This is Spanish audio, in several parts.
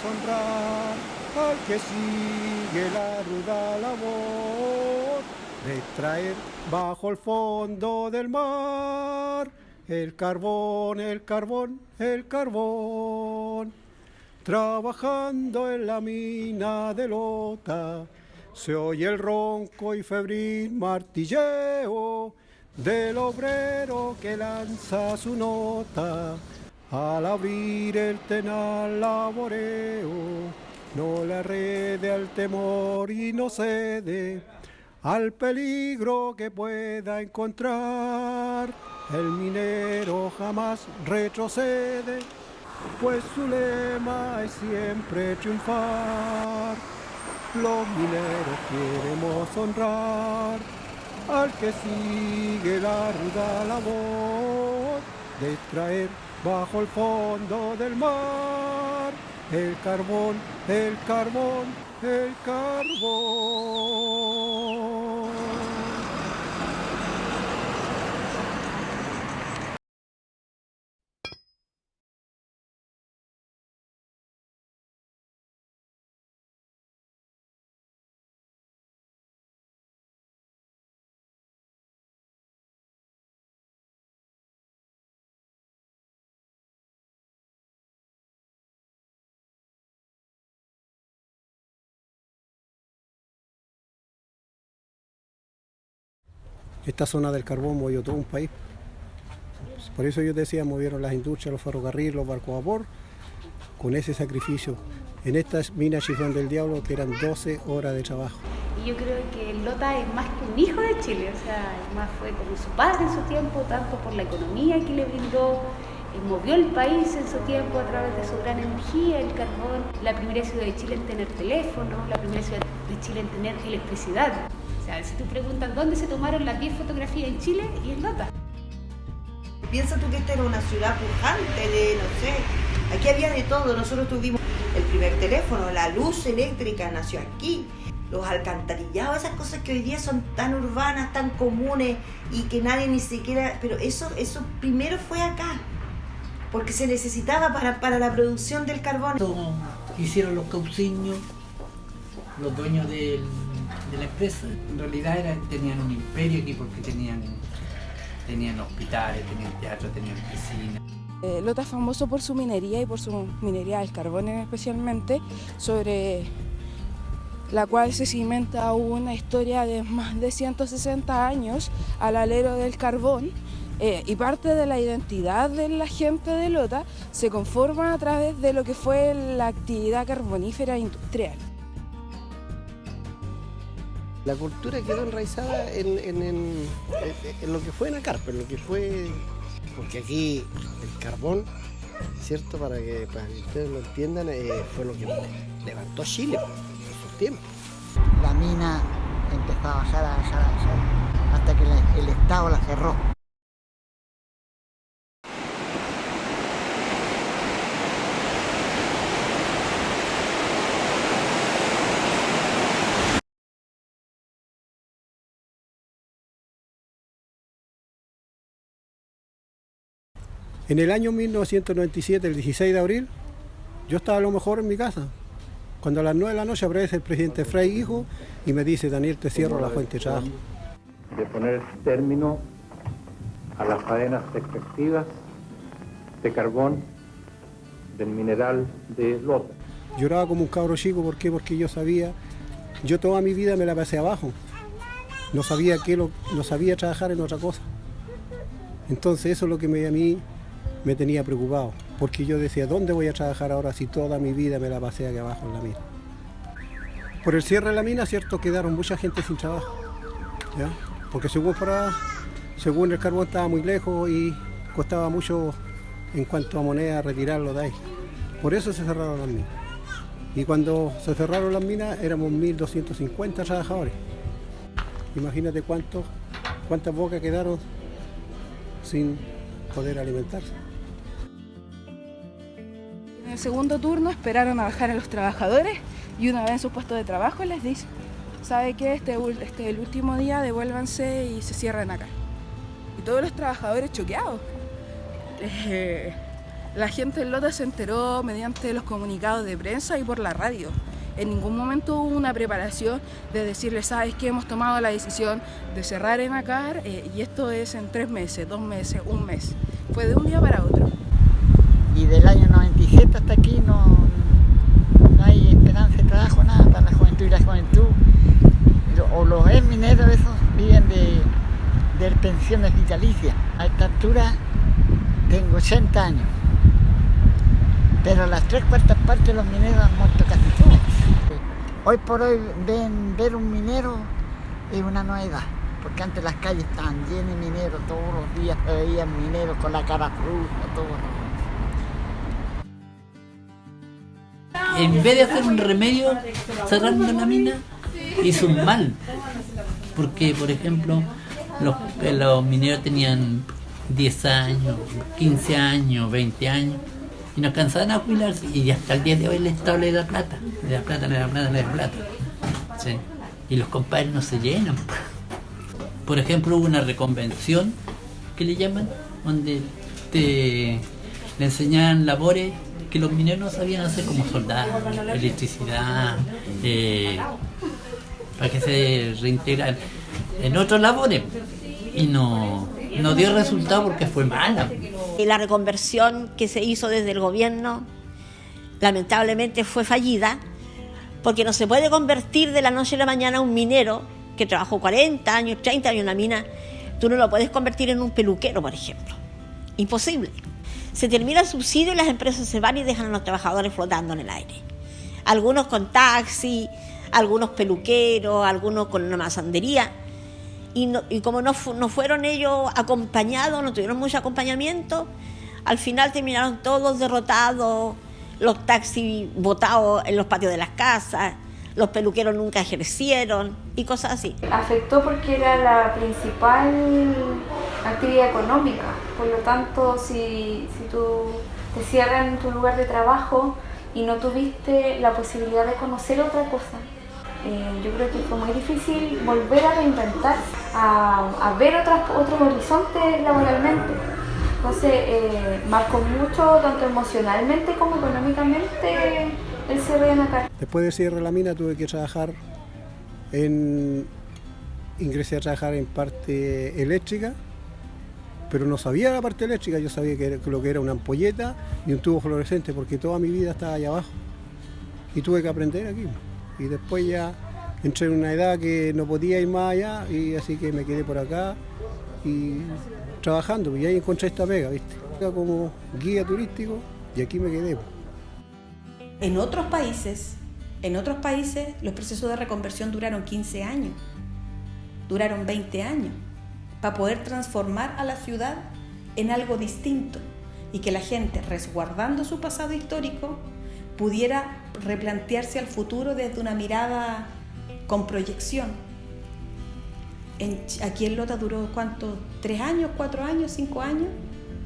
honrar al que sigue la ruda labor de traer bajo el fondo del mar el carbón, el carbón, el carbón. Trabajando en la mina de Lota, se oye el ronco y febril martilleo del obrero que lanza su nota. Al abrir el tenal laboreo, no le arrede al temor y no cede al peligro que pueda encontrar. El minero jamás retrocede, pues su lema es siempre triunfar. Los mineros queremos honrar al que sigue la ruda labor de traer bajo el fondo del mar el carbón, el carbón, el carbón. Esta zona del carbón movió todo un país. Por eso yo decía, movieron las industrias, los ferrocarriles, los barcos a vapor, con ese sacrificio. En estas minas Chiflón del Diablo, que eran 12 horas de trabajo. Y yo creo que Lota es más que un hijo de Chile, o sea, además fue como su padre en su tiempo, tanto por la economía que le brindó, movió el país en su tiempo a través de su gran energía, el carbón, la primera ciudad de Chile en tener teléfono, la primera ciudad de Chile en tener electricidad. O sea, si tú preguntas dónde se tomaron las 10 fotografías en Chile, y en Lota. Piensa tú que esta era una ciudad pujante de, no sé, aquí había de todo. Nosotros tuvimos el primer teléfono, la luz eléctrica nació aquí, los alcantarillados, esas cosas que hoy día son tan urbanas, tan comunes y que nadie ni siquiera... Pero eso primero fue acá, porque se necesitaba para la producción del carbón. Todo hicieron los cauciños, los dueños de la empresa. En realidad tenían un imperio aquí porque tenían hospitales, tenían teatro, tenían piscina. Lota es famoso por su minería y por su minería del carbón especialmente, sobre la cual se cimenta una historia de más de 160 años al alero del carbón, y parte de la identidad de la gente de Lota se conforma a través de lo que fue la actividad carbonífera industrial. La cultura quedó enraizada en lo que fue Nacarpa, en lo que fue, porque aquí el carbón, ¿cierto? Para que ustedes lo entiendan, fue lo que levantó Chile en sus tiempos. La mina empezó a bajar, hasta que el Estado la cerró. En el año 1997, el 16 de abril, yo estaba a lo mejor en mi casa. Cuando a las 9 de la noche aparece el presidente Frei Hijo y me dice: Daniel, te cierro la fuente de trabajo. De poner término a las faenas extractivas de carbón del mineral de Lota. Lloraba como un cabro chico, ¿por qué? Porque yo sabía, yo toda mi vida me la pasé abajo. No sabía trabajar en otra cosa. Entonces eso es lo que a mí me tenía preocupado, porque yo decía, ¿dónde voy a trabajar ahora si toda mi vida me la pasé aquí abajo en la mina? Por el cierre de la mina, cierto, quedaron mucha gente sin trabajo, ¿ya? Porque según el carbón estaba muy lejos y costaba mucho en cuanto a moneda retirarlo de ahí. Por eso se cerraron las minas. Y cuando se cerraron las minas éramos 1.250 trabajadores. Imagínate cuántas bocas quedaron sin poder alimentarse. En el segundo turno esperaron a bajar a los trabajadores y una vez en su puesto de trabajo les dice: ¿sabe qué? Este es el último día, devuélvanse y se cierran acá. Y todos los trabajadores choqueados. La gente en Lota se enteró mediante los comunicados de prensa y por la radio. En ningún momento hubo una preparación de decirles, ¿sabes qué? Hemos tomado la decisión de cerrar Enacar y esto es en 3 meses, 2 meses, 1 mes. Fue de un día para otro. Y del año 97 hasta aquí no hay esperanza de trabajo, nada para la juventud, y la juventud, o los mineros esos viven de pensiones vitalicias. A esta altura tengo 80 años, pero las 3/4 partes de los mineros han muerto casi todos. Hoy por hoy ver un minero es una novedad, porque antes las calles estaban llenas de mineros, todos los días se veían mineros con la cara fruta, todo. En vez de hacer un remedio cerrando la mina, hizo un mal. Porque, por ejemplo, los mineros tenían 10 años, 15 años, 20 años, y no alcanzaban a jubilarse, y hasta el día de hoy el Estado le da plata. Sí. Y los compadres no se llenan. Por ejemplo, hubo una reconvención, que le llaman, donde le enseñaban labores que los mineros no sabían hacer, como soldar, electricidad, para que se reintegran en otras labores. Y no dio resultado porque fue mala. La reconversión que se hizo desde el gobierno lamentablemente fue fallida, porque no se puede convertir de la noche a la mañana un minero que trabajó 40 años, 30 años en la mina. Tú no lo puedes convertir en un peluquero, por ejemplo. Imposible. Se termina el subsidio y las empresas se van y dejan a los trabajadores flotando en el aire. Algunos con taxi, algunos peluqueros, algunos con una masandería. Y como no fueron ellos acompañados, no tuvieron mucho acompañamiento, al final terminaron todos derrotados, los taxis botados en los patios de las casas, los peluqueros nunca ejercieron y cosas así. Afectó porque era la principal actividad económica, por lo tanto si tú te cierras en tu lugar de trabajo y no tuviste la posibilidad de conocer otra cosa, yo creo que fue muy difícil volver a reinventarse, a ver otros horizontes laboralmente. Entonces marcó mucho, tanto emocionalmente como económicamente, el cierre de Enacar. Después del cierre de la mina tuve que trabajar ingresé a trabajar en parte eléctrica, pero no sabía la parte eléctrica. Yo sabía que lo que era una ampolleta y un tubo fluorescente, porque toda mi vida estaba allá abajo y tuve que aprender aquí. Y después ya entré en una edad que no podía ir más allá, y así que me quedé por acá y trabajando, y ahí encontré esta pega, ¿viste? Como guía turístico, y aquí me quedé. En otros países los procesos de reconversión duraron 15 años, duraron 20 años, para poder transformar a la ciudad en algo distinto y que la gente, resguardando su pasado histórico, pudiera replantearse al futuro desde una mirada con proyección. Aquí en Lota duró, ¿cuánto? ¿3 años, 4 años, 5 años?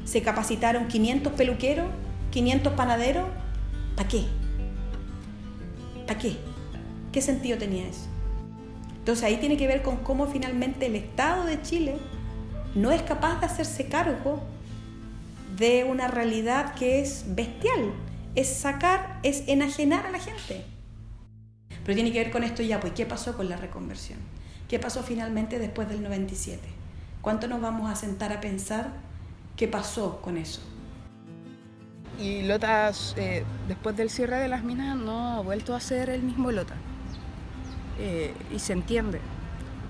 Se capacitaron 500 peluqueros, 500 panaderos. ¿Para qué? ¿Para qué? ¿Qué sentido tenía eso? Entonces ahí tiene que ver con cómo finalmente el Estado de Chile no es capaz de hacerse cargo de una realidad que es bestial. Es enajenar a la gente. Pero tiene que ver con esto ya, pues, ¿qué pasó con la reconversión? ¿Qué pasó finalmente después del 97? ¿Cuánto nos vamos a sentar a pensar qué pasó con eso? Y Lota, después del cierre de las minas, no ha vuelto a ser el mismo Lota. Y se entiende,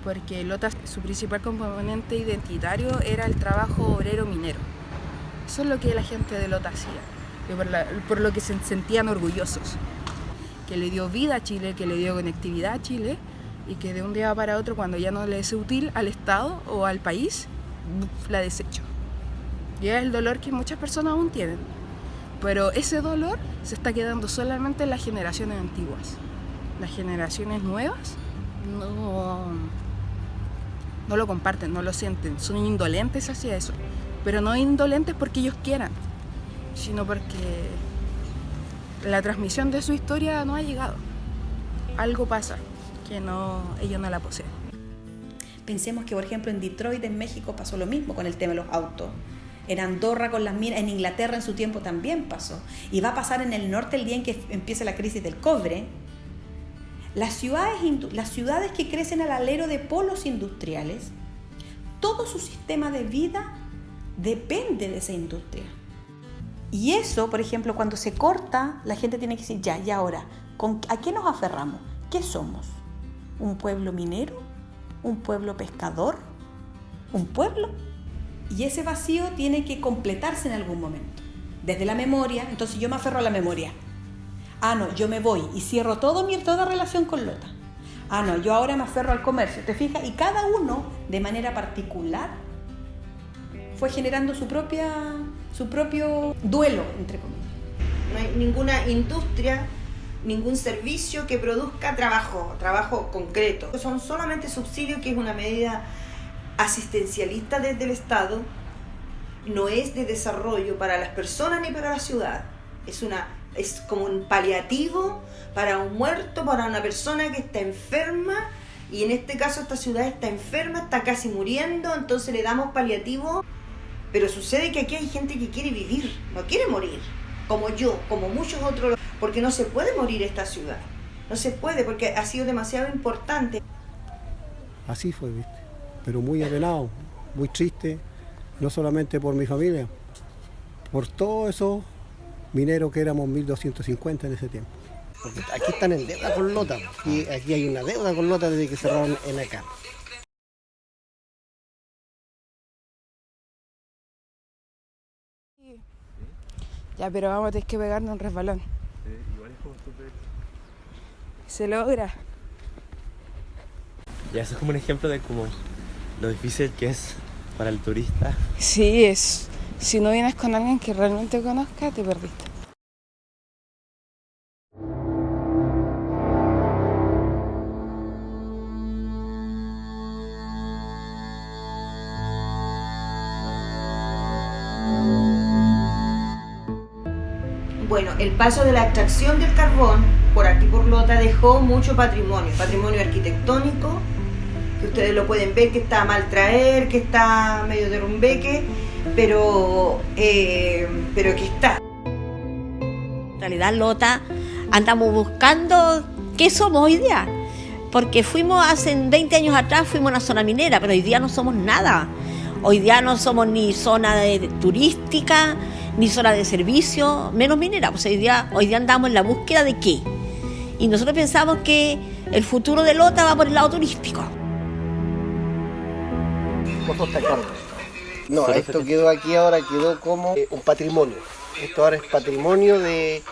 porque Lota, su principal componente identitario era el trabajo obrero minero. Eso es lo que la gente de Lota hacía. Por lo que se sentían orgullosos, que le dio vida a Chile, que le dio conectividad a Chile, y que de un día para otro, cuando ya no le es útil al Estado o al país, la desechó. Y es el dolor que muchas personas aún tienen, pero ese dolor se está quedando solamente en las generaciones antiguas. Las generaciones nuevas no lo comparten, no lo sienten, son indolentes hacia eso, pero no indolentes porque ellos quieran, sino porque la transmisión de su historia no ha llegado. Algo pasa que ellos no la poseen. Pensemos que, por ejemplo, en Detroit, en México, pasó lo mismo con el tema de los autos. En Andorra con las minas, en Inglaterra en su tiempo también pasó. Y va a pasar en el norte el día en que empiece la crisis del cobre. Las ciudades que crecen al alero de polos industriales, todo su sistema de vida depende de esa industria. Y eso, por ejemplo, cuando se corta, la gente tiene que decir, ya, y ahora, ¿a qué nos aferramos? ¿Qué somos? ¿Un pueblo minero? ¿Un pueblo pescador? ¿Un pueblo? Y ese vacío tiene que completarse en algún momento. Desde la memoria, entonces yo me aferro a la memoria. Ah, no, yo me voy y cierro toda relación con Lota. Ah, no, yo ahora me aferro al comercio, ¿te fijas? Y cada uno, de manera particular, fue generando su propio duelo, entre comillas. No hay ninguna industria, ningún servicio que produzca trabajo concreto. Son solamente subsidios, que es una medida asistencialista desde el Estado, no es de desarrollo para las personas ni para la ciudad. Es como un paliativo para un muerto, para una persona que está enferma, y en este caso esta ciudad está enferma, está casi muriendo, entonces le damos paliativo. Pero sucede que aquí hay gente que quiere vivir, no quiere morir, como yo, como muchos otros, porque no se puede morir esta ciudad. No se puede, porque ha sido demasiado importante. Así fue, ¿viste? Pero muy apenado, muy triste, no solamente por mi familia, por todos esos mineros que éramos 1250 en ese tiempo. Porque aquí están en deuda con Lota, y aquí hay una deuda con Lota desde que cerraron ENACAP. Ya, pero vamos a tener que pegarnos un resbalón. Igual es como súper... Se logra. Ya, eso es como un ejemplo de como lo difícil que es para el turista. Sí, es. Si no vienes con alguien que realmente conozca, te perdiste. Bueno, el paso de la extracción del carbón por aquí por Lota dejó mucho patrimonio arquitectónico, que ustedes lo pueden ver, que está a mal traer, que está medio derrumbeque, pero que está. En realidad, Lota, andamos buscando qué somos hoy día, porque fuimos hace 20 años atrás, fuimos una zona minera, pero hoy día no somos nada. Hoy día no somos ni zona turística, ni zona de servicio, menos minera. Pues hoy día andamos en la búsqueda de qué. Y nosotros pensamos que el futuro de Lota va por el lado turístico. ¿Cuánto está cargo? No, esto quedó aquí ahora, quedó como un patrimonio. Esto ahora es patrimonio de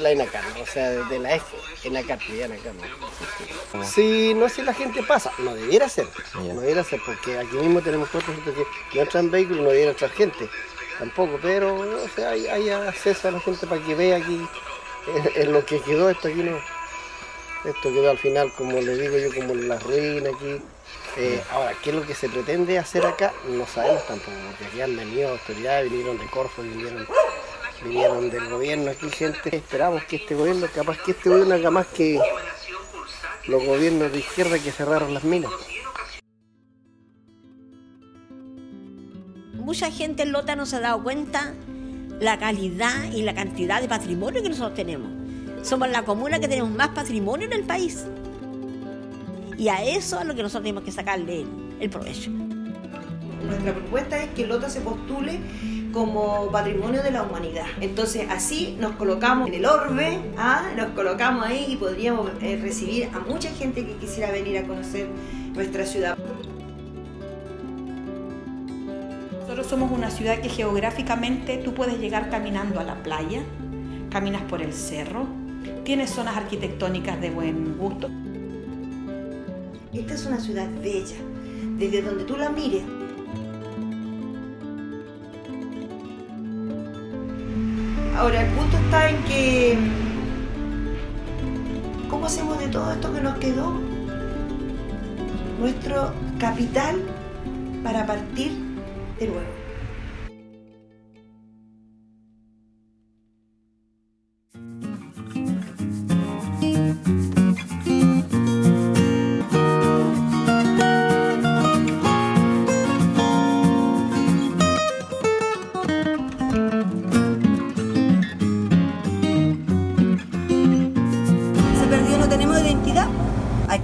la ENACAP, o sea, de la ENACAP. Si no, si la gente pasa, no debiera ser, porque aquí mismo tenemos otros que no entran vehículos, no debiera entrar gente, tampoco, pero o sea, hay acceso a la gente para que vea aquí en lo que quedó. Esto quedó al final, como le digo yo, como en la ruina aquí. Ahora, ¿qué es lo que se pretende hacer acá? No sabemos tampoco, porque aquí han venido autoridades, vinieron de Corfo, vinieron del gobierno, aquí gente. Esperamos que este gobierno haga más que los gobiernos de izquierda que cerraron las minas. Mucha gente en Lota no se ha dado cuenta la calidad y la cantidad de patrimonio que nosotros tenemos. Somos la comuna que tenemos más patrimonio en el país. Y a eso es a lo que nosotros tenemos que sacarle el provecho. Nuestra propuesta es que Lota se postule como patrimonio de la humanidad. Entonces así nos colocamos en el orbe, nos colocamos ahí y podríamos recibir a mucha gente que quisiera venir a conocer nuestra ciudad. Nosotros somos una ciudad que geográficamente tú puedes llegar caminando a la playa, caminas por el cerro, tienes zonas arquitectónicas de buen gusto. Esta es una ciudad bella, desde donde tú la mires. Ahora, el punto está en que, ¿cómo hacemos de todo esto que nos quedó nuestro capital para partir de nuevo?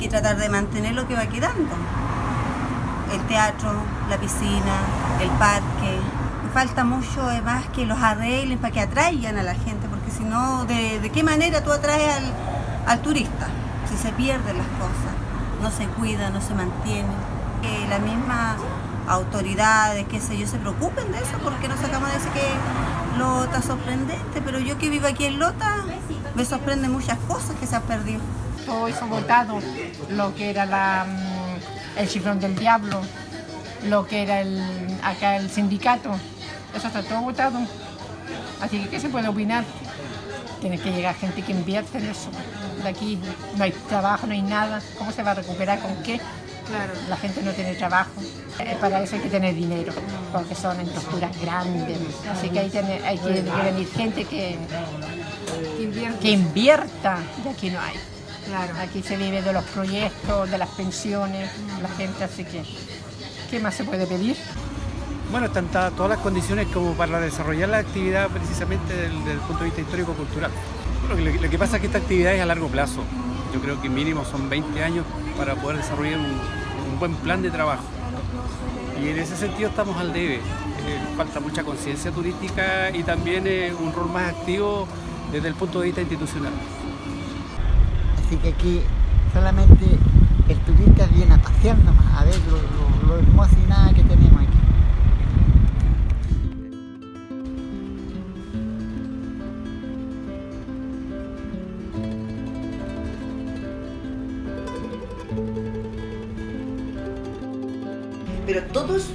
que tratar de mantener lo que va quedando. El teatro, la piscina, el parque. Falta mucho más que los arreglen para que atraigan a la gente, porque si no, ¿de qué manera tú atraes al turista? Si se pierden las cosas, no se cuida, no se mantiene. Que las mismas autoridades, qué sé yo, se preocupen de eso, porque nos acabamos de decir que Lota es sorprendente, pero yo que vivo aquí en Lota, me sorprenden muchas cosas que se han perdido. Todo eso botado, lo que era el Cifrón del Diablo, lo que era acá el sindicato, eso está todo botado. Así que, ¿qué se puede opinar? Tiene que llegar gente que invierte en eso. De aquí no hay trabajo, no hay nada. ¿Cómo se va a recuperar? ¿Con qué? Claro, la gente no tiene trabajo. Para eso hay que tener dinero, porque son estructuras grandes. Así que hay que venir gente que invierta. De aquí no hay. Claro. Aquí se vive de los proyectos, de las pensiones, la gente, así que ¿qué más se puede pedir? Bueno, están todas las condiciones como para desarrollar la actividad precisamente desde el punto de vista histórico-cultural. Bueno, lo que pasa es que esta actividad es a largo plazo. Yo creo que mínimo son 20 años para poder desarrollar un buen plan de trabajo. Y en ese sentido estamos al debe. Falta mucha conciencia turística y también un rol más activo desde el punto de vista institucional. Así que aquí solamente el turista viene a pasear nomás, a ver lo hermoso y nada que tenemos aquí. Pero todos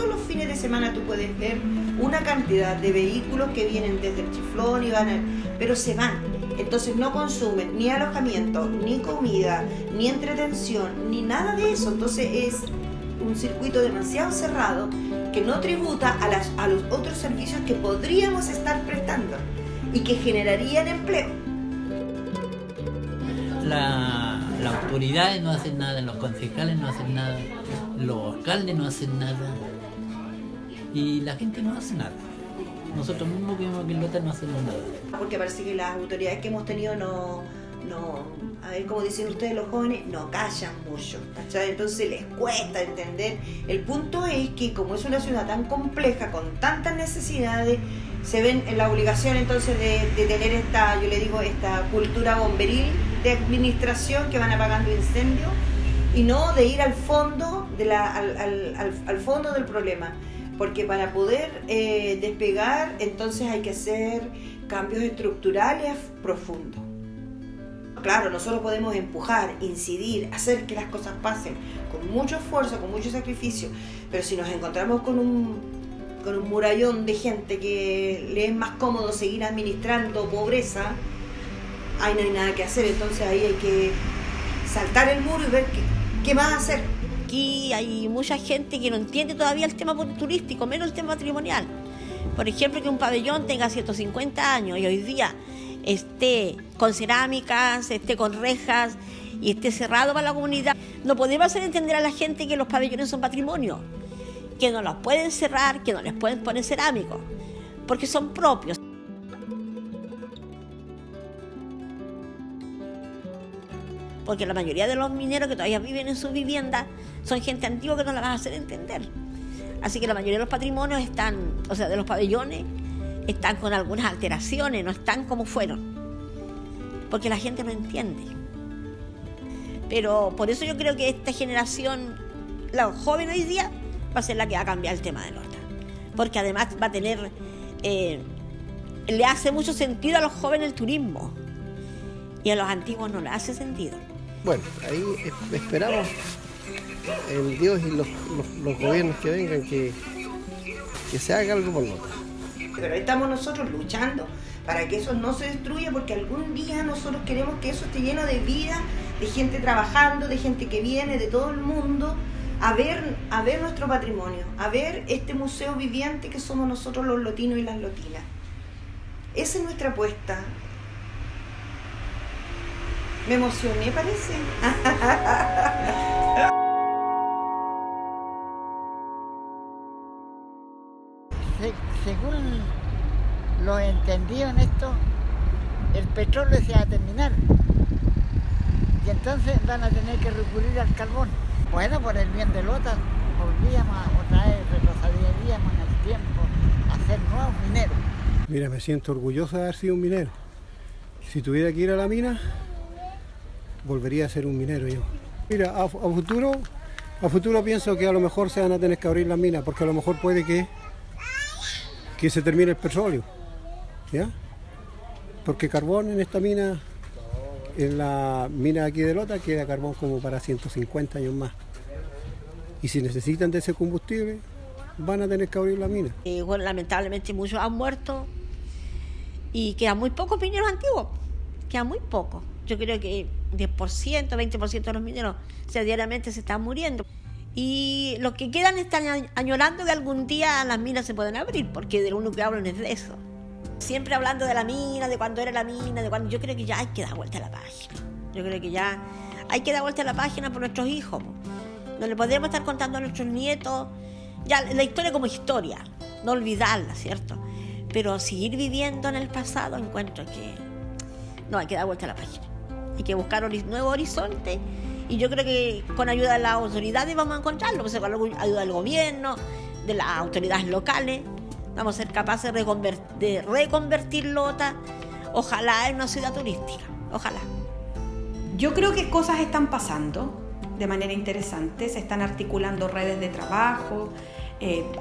los fines de semana tú puedes ver una cantidad de vehículos que vienen desde el Chiflón y pero se van. Entonces no consumen ni alojamiento, ni comida, ni entretención, ni nada de eso. Entonces es un circuito demasiado cerrado que no tributa a los otros servicios que podríamos estar prestando y que generarían empleo. Las autoridades no hacen nada, los concejales no hacen nada, los alcaldes no hacen nada y la gente no hace nada. Nosotros mismos que vivimos aquí en Lota no hacemos nada. Porque parece que las autoridades que hemos tenido a ver, como dicen ustedes los jóvenes, no callan mucho, ¿cachai? Entonces les cuesta entender. El punto es que como es una ciudad tan compleja, con tantas necesidades, se ven en la obligación entonces de tener esta cultura bomberil de administración que van apagando incendios y no de ir al fondo, al fondo del problema. Porque para poder despegar, entonces hay que hacer cambios estructurales profundos. Claro, nosotros podemos empujar, incidir, hacer que las cosas pasen con mucho esfuerzo, con mucho sacrificio, pero si nos encontramos con un murallón de gente que le es más cómodo seguir administrando pobreza, ahí no hay nada que hacer. Entonces ahí hay que saltar el muro y ver qué más hacer. Aquí hay mucha gente que no entiende todavía el tema turístico, menos el tema patrimonial. Por ejemplo, que un pabellón tenga 150 años y hoy día esté con cerámicas, esté con rejas y esté cerrado para la comunidad. No podemos hacer entender a la gente que los pabellones son patrimonio, que no los pueden cerrar, que no les pueden poner cerámicos, porque son propios. Porque la mayoría de los mineros que todavía viven en sus viviendas son gente antigua que no la vas a hacer entender. Así que la mayoría de los patrimonios de los pabellones, están con algunas alteraciones, no están como fueron. Porque la gente no entiende. Pero por eso yo creo que esta generación, la joven hoy día, va a ser la que va a cambiar el tema de Lota. Porque además va a tener, le hace mucho sentido a los jóvenes el turismo. Y a los antiguos no le hace sentido. Bueno, ahí esperamos en Dios y los gobiernos que vengan que se haga algo por Lota. Pero estamos nosotros luchando para que eso no se destruya, porque algún día nosotros queremos que eso esté lleno de vida, de gente trabajando, de gente que viene de todo el mundo a ver nuestro patrimonio, a ver este museo viviente que somos nosotros los lotinos y las lotinas. Esa es nuestra apuesta. Me emocioné, parece. Según lo entendido en esto, el petróleo se va a terminar. Y entonces van a tener que recurrir al carbón. Bueno, por el bien de Lota, volvíamos otra vez, retrocederíamos en el tiempo a ser nuevos mineros. Mira, me siento orgulloso de haber sido un minero. Si tuviera que ir a la mina, volvería a ser un minero yo. Mira, a futuro pienso que a lo mejor se van a tener que abrir las minas, porque a lo mejor puede que se termine el petróleo, ¿ya? Porque carbón en esta mina, en la mina aquí de Lota, queda carbón como para 150 años más. Y si necesitan de ese combustible, van a tener que abrir la mina. Bueno, lamentablemente muchos han muerto y quedan muy pocos mineros antiguos, quedan muy pocos. Yo creo que 10%, 20% de los mineros diariamente se están muriendo. Y los que quedan están añorando que algún día las minas se pueden abrir, porque de lo único que hablan es de eso. Siempre hablando de la mina, de cuándo era la mina, de cuándo. Yo creo que ya hay que dar vuelta a la página. Yo creo que ya hay que dar vuelta a la página por nuestros hijos. No le podemos estar contando a nuestros nietos ya la historia como historia, no olvidarla, ¿cierto? Pero seguir viviendo en el pasado, encuentro que no, hay que dar vuelta a la página. Hay que buscar nuevos horizontes, y yo creo que con ayuda de las autoridades vamos a encontrarlo, pues con ayuda del gobierno, de las autoridades locales, vamos a ser capaces de reconvertir Lota, ojalá en una ciudad turística, ojalá. Yo creo que cosas están pasando de manera interesante, se están articulando redes de trabajo,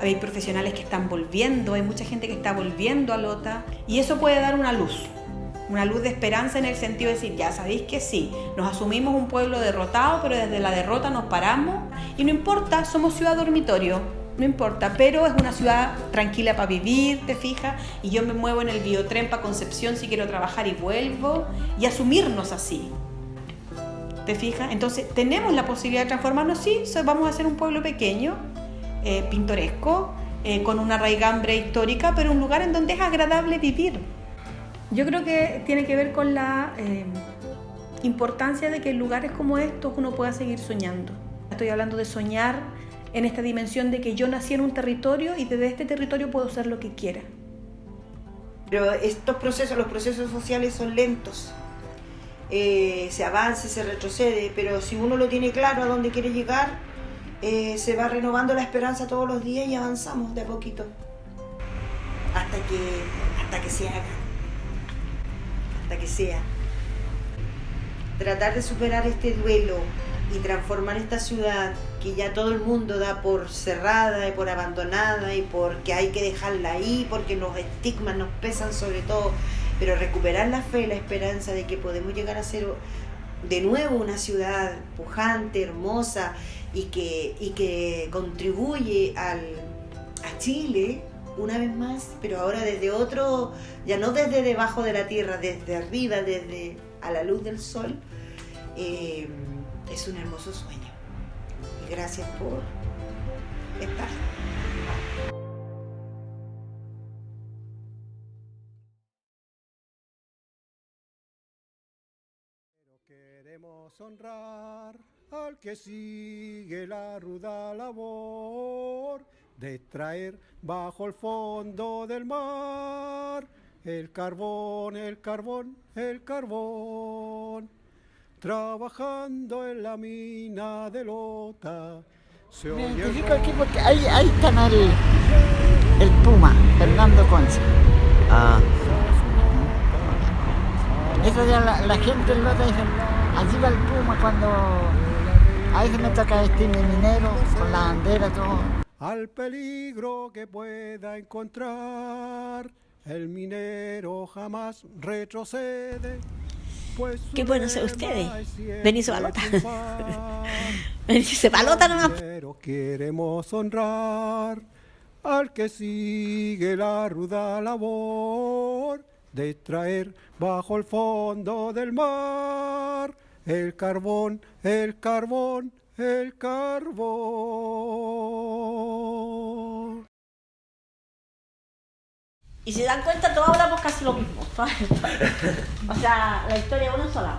hay profesionales que están volviendo, hay mucha gente que está volviendo a Lota, y eso puede dar una luz de esperanza, en el sentido de decir, ya sabéis que sí, nos asumimos un pueblo derrotado, pero desde la derrota nos paramos, y no importa, somos ciudad dormitorio, no importa, pero es una ciudad tranquila para vivir, te fijas, y yo me muevo en el biotren para Concepción si quiero trabajar y vuelvo, y asumirnos así. ¿Te fijas? Entonces tenemos la posibilidad de transformarnos, sí, vamos a ser un pueblo pequeño, pintoresco, con una raigambre histórica, pero un lugar en donde es agradable vivir. Yo creo que tiene que ver con la importancia de que en lugares como estos uno pueda seguir soñando. Estoy hablando de soñar en esta dimensión de que yo nací en un territorio y desde este territorio puedo ser lo que quiera. Pero estos procesos, los procesos sociales son lentos. Se avanza, se retrocede, pero si uno lo tiene claro a dónde quiere llegar, se va renovando la esperanza todos los días y avanzamos de a poquito hasta que se haga, hasta que sea. Tratar de superar este duelo y transformar esta ciudad que ya todo el mundo da por cerrada y por abandonada y porque hay que dejarla ahí, porque los estigmas nos pesan sobre todo, pero recuperar la fe, la esperanza de que podemos llegar a ser de nuevo una ciudad pujante, hermosa y que contribuye a Chile una vez más, pero ahora desde otro, ya no desde debajo de la tierra, desde arriba, desde a la luz del sol. Es un hermoso sueño. Y gracias por estar. Queremos honrar al que sigue la ruda labor de extraer bajo el fondo del mar el carbón, el carbón, el carbón. Trabajando en la mina de Lota. Me identifico aquí porque ahí está el Puma, Fernando Concha. Eso ya la gente en Lota dice, allí va el Puma cuando a veces me toca vestirme minero, con la bandera, todo. Al peligro que pueda encontrar, el minero jamás retrocede. Pues qué bueno ser ustedes. Venirse a Lota. Venirse a Lota nomás. Pero queremos honrar al que sigue la ruda labor de extraer bajo el fondo del mar el carbón, el carbón, el carbón. Y si dan cuenta, todos hablamos casi lo mismo. O sea, la historia es una sola.